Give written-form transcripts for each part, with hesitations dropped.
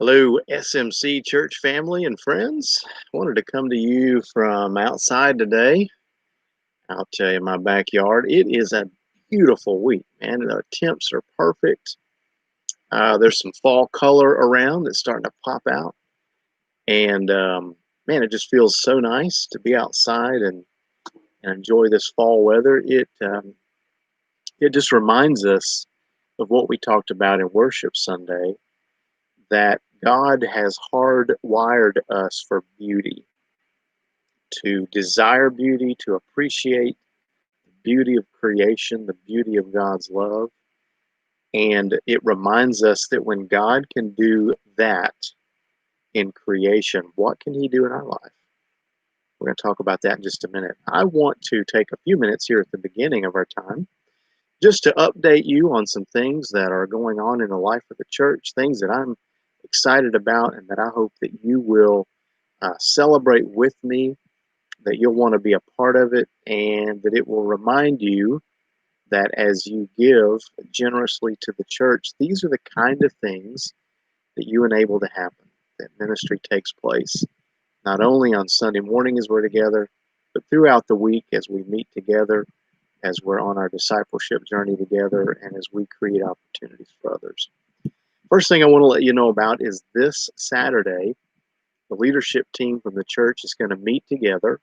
Hello, SMC church family and friends. I wanted to come to you from outside today. I'll tell you, my backyard. It is a beautiful week, man. The temps are perfect. There's some fall color around that's starting to pop out. And man, it just feels so nice to be outside and enjoy this fall weather. It just reminds us of what we talked about in worship Sunday, that God has hardwired us for beauty, to desire beauty, to appreciate the beauty of creation, the beauty of God's love. And it reminds us that when God can do that in creation, what can He do in our life? We're going to talk about that in just a minute. I want to take a few minutes here at the beginning of our time just to update you on some things that are going on in the life of the church, things that I'm excited about and that I hope that you will celebrate with me, that you'll want to be a part of it, and that it will remind you that as you give generously to the church, these are the kind of things that you enable to happen, that ministry takes place, not only on Sunday morning as we're together, but throughout the week as we meet together, as we're on our discipleship journey together, and as we create opportunities for others. First thing I want to let you know about is this Saturday, the leadership team from the church is going to meet together.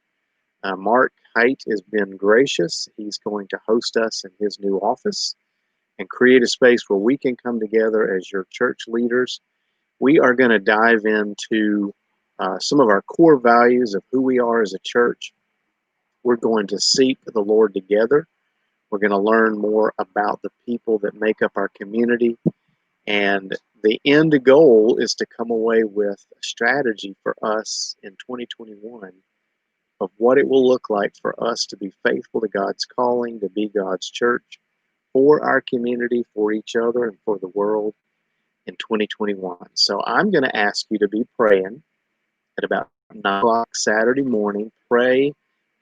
Mark Height has been gracious. He's going to host us in his new office and create a space where we can come together as your church leaders. We are going to dive into some of our core values of who we are as a church. We're going to seek the Lord together. We're going to learn more about the people that make up our community. And the end goal is to come away with a strategy for us in 2021 of what it will look like for us to be faithful to God's calling, to be God's church for our community, for each other, and for the world in 2021. So I'm going to ask you to be praying at about 9 o'clock Saturday morning. Pray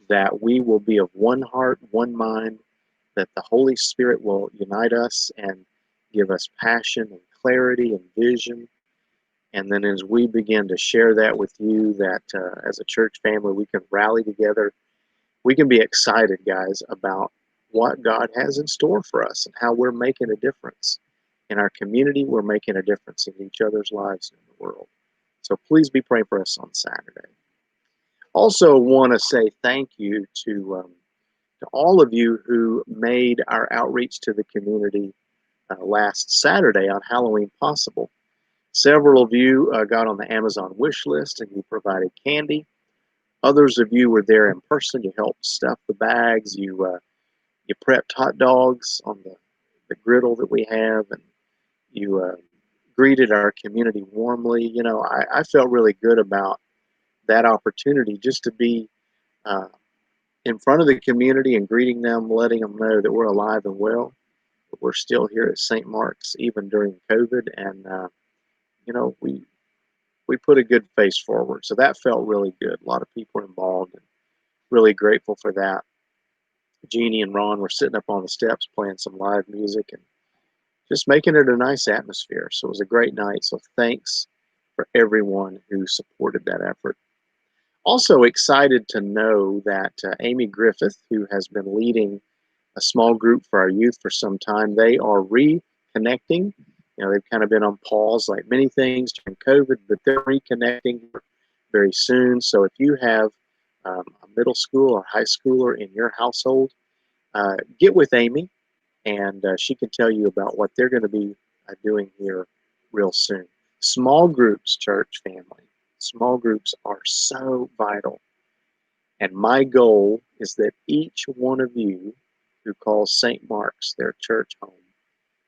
that we will be of one heart, one mind, that the Holy Spirit will unite us and give us passion and clarity and vision. And then as we begin to share that with you, that as a church family, we can rally together. We can be excited, guys, about what God has in store for us and how we're making a difference in our community. We're making a difference in each other's lives and in the world. So please be praying for us on Saturday. Also want to say thank you to all of you who made our outreach to the community last Saturday on Halloween possible. Several of you got on the Amazon wish list and you provided candy. Others of you were there in person. You helped stuff the bags. You prepped hot dogs on the griddle that we have, and you greeted our community warmly. You know, I felt really good about that opportunity just to be in front of the community and greeting them, letting them know that we're alive and well, that we're still here at St. Mark's even during COVID, and you know, we put a good face forward. So that felt really good. A lot of people involved, and really grateful for that. Jeannie and Ron were sitting up on the steps playing some live music and just making it a nice atmosphere. So it was a great night. So thanks for everyone who supported that effort. Also excited to know that Amy Griffith, who has been leading a small group for our youth for some time, they are reconnecting. You know, they've kind of been on pause like many things during COVID, but they're reconnecting very soon. So if you have a middle school or high schooler in your household, get with Amy, and she can tell you about what they're going to be doing here real soon. Small groups, church family, small groups are so vital. And my goal is that each one of you who calls St. Mark's their church home,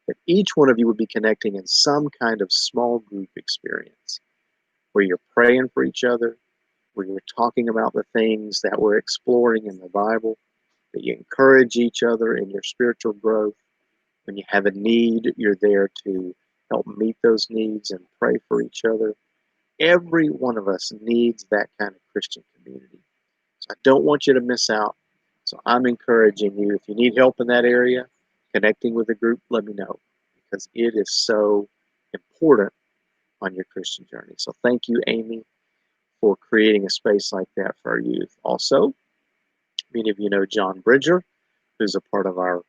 that each one of you would be connecting in some kind of small group experience where you're praying for each other, where you're talking about the things that we're exploring in the Bible, that you encourage each other in your spiritual growth. When you have a need, you're there to help meet those needs and pray for each other. Every one of us needs that kind of Christian community. So I don't want you to miss out. So I'm encouraging you, if you need help in that area, connecting with a group, let me know, because it is so important on your Christian journey. So thank you, Amy, for creating a space like that for our youth. Also, many of you know John Bridger, who's a part of our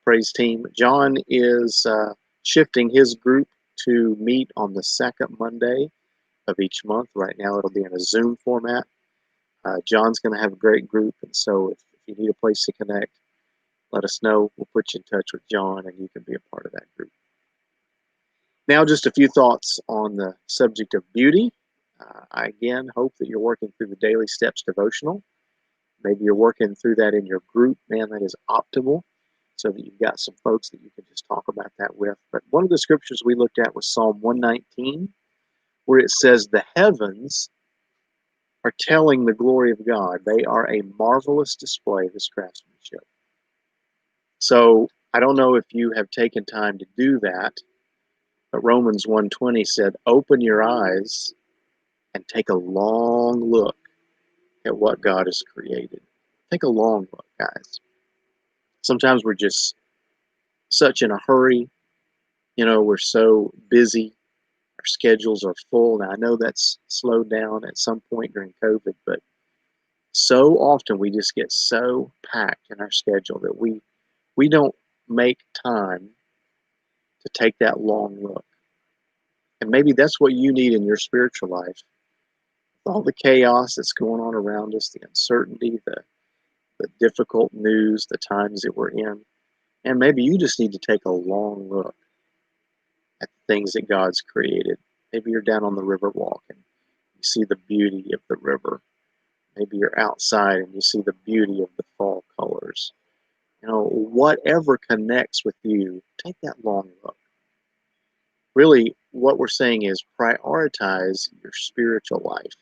praise team. John is shifting his group to meet on the second Monday of each month. Right now, it'll be in a Zoom format. John's going to have a great group, and so if you need a place to connect, let us know. We'll put you in touch with John, and you can be a part of that group. Now, just a few thoughts on the subject of beauty. I again hope that you're working through the Daily Steps devotional. Maybe you're working through that in your group. Man, that is optimal, so that you've got some folks that you can just talk about that with. But one of the scriptures we looked at was Psalm 119, where it says, "The heavens are telling the glory of God. They are a marvelous display of his craftsmanship." So I don't know if you have taken time to do that, but Romans 1:20 said, "Open your eyes and take a long look at what God has created." Take a long look, guys. Sometimes we're just such in a hurry. We're so busy. Our schedules are full. Now, I know that's slowed down at some point during COVID, but so often we just get so packed in our schedule that we don't make time to take that long look. And maybe that's what you need in your spiritual life. All the chaos that's going on around us, the uncertainty, the difficult news, the times that we're in. And maybe you just need to take a long look at the things that God's created. Maybe you're down on the river walk and you see the beauty of the river. Maybe you're outside and you see the beauty of the fall colors. Whatever connects with you, take that long look. Really, what we're saying is prioritize your spiritual life.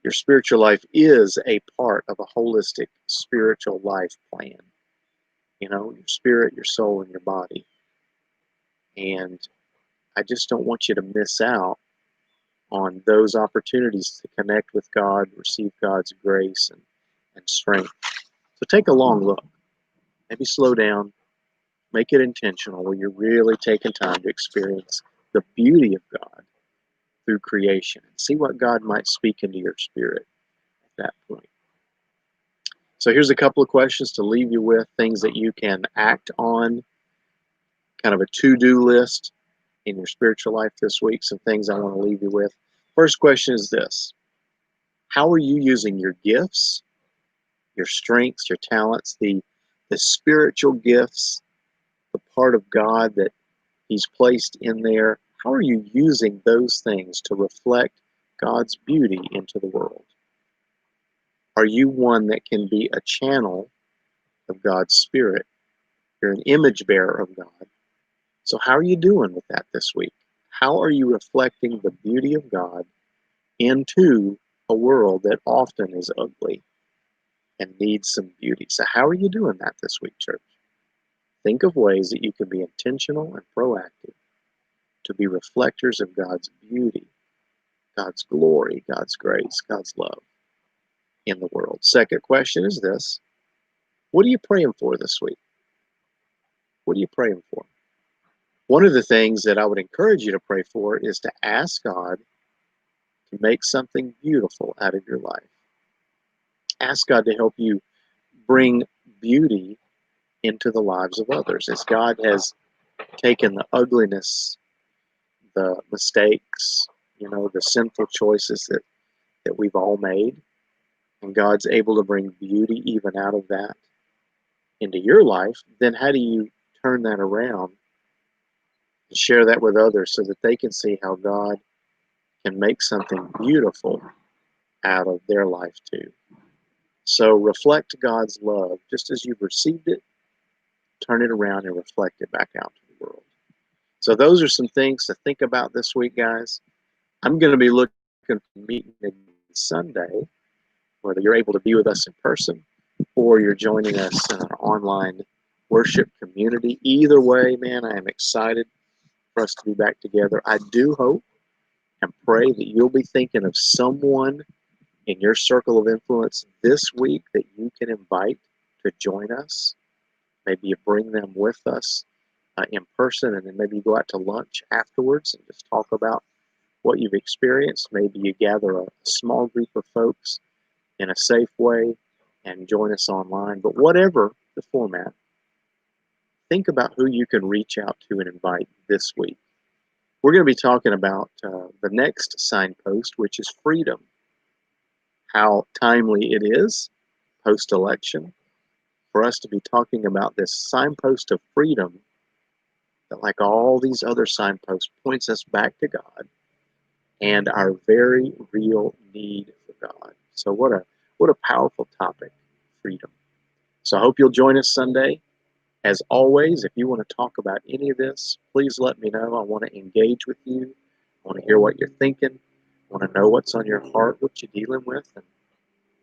Your spiritual life is a part of a holistic spiritual life plan. Your spirit, your soul, and your body. And I just don't want you to miss out on those opportunities to connect with God, receive God's grace and strength. So take a long look. Maybe slow down. Make it intentional where you're really taking time to experience the beauty of God through creation and see what God might speak into your spirit at that point. So here's a couple of questions to leave you with, things that you can act on, kind of a to-do list in your spiritual life this week, some things I want to leave you with. First question is this: how are you using your gifts, your strengths, your talents, the spiritual gifts, the part of God that he's placed in there? How are you using those things to reflect God's beauty into the world? Are you one that can be a channel of God's Spirit? You're an image bearer of God. So how are you doing with that this week? How are you reflecting the beauty of God into a world that often is ugly and needs some beauty? So how are you doing that this week, church? Think of ways that you can be intentional and proactive to be reflectors of God's beauty, God's glory, God's grace, God's love in the world. Second question is this: what are you praying for this week? What are you praying for? One of the things that I would encourage you to pray for is to ask God to make something beautiful out of your life. Ask God to help you bring beauty into the lives of others as God has taken the ugliness, the mistakes, the sinful choices that we've all made, and God's able to bring beauty even out of that into your life. Then how do you turn that around and share that with others so that they can see how God can make something beautiful out of their life too? So reflect God's love just as you've received it. Turn it around and reflect it back out to the world. So those are some things to think about this week, guys. I'm going to be looking for a meeting Sunday, whether you're able to be with us in person or you're joining us in our online worship community. Either way, man, I am excited for us to be back together. I do hope and pray that you'll be thinking of someone in your circle of influence this week that you can invite to join us. Maybe you bring them with us in person, and then maybe you go out to lunch afterwards and just talk about what you've experienced. Maybe you gather a small group of folks in a safe way and join us online. But whatever the format, think about who you can reach out to and invite this week. We're going to be talking about the next signpost, which is freedom. How timely it is post election for us to be talking about this signpost of freedom that, like all these other signposts, points us back to God and our very real need for God. So what a powerful topic, freedom. So I hope you'll join us Sunday. As always, if you want to talk about any of this, please let me know. I want to engage with you. I want to hear what you're thinking. I want to know what's on your heart, what you're dealing with, and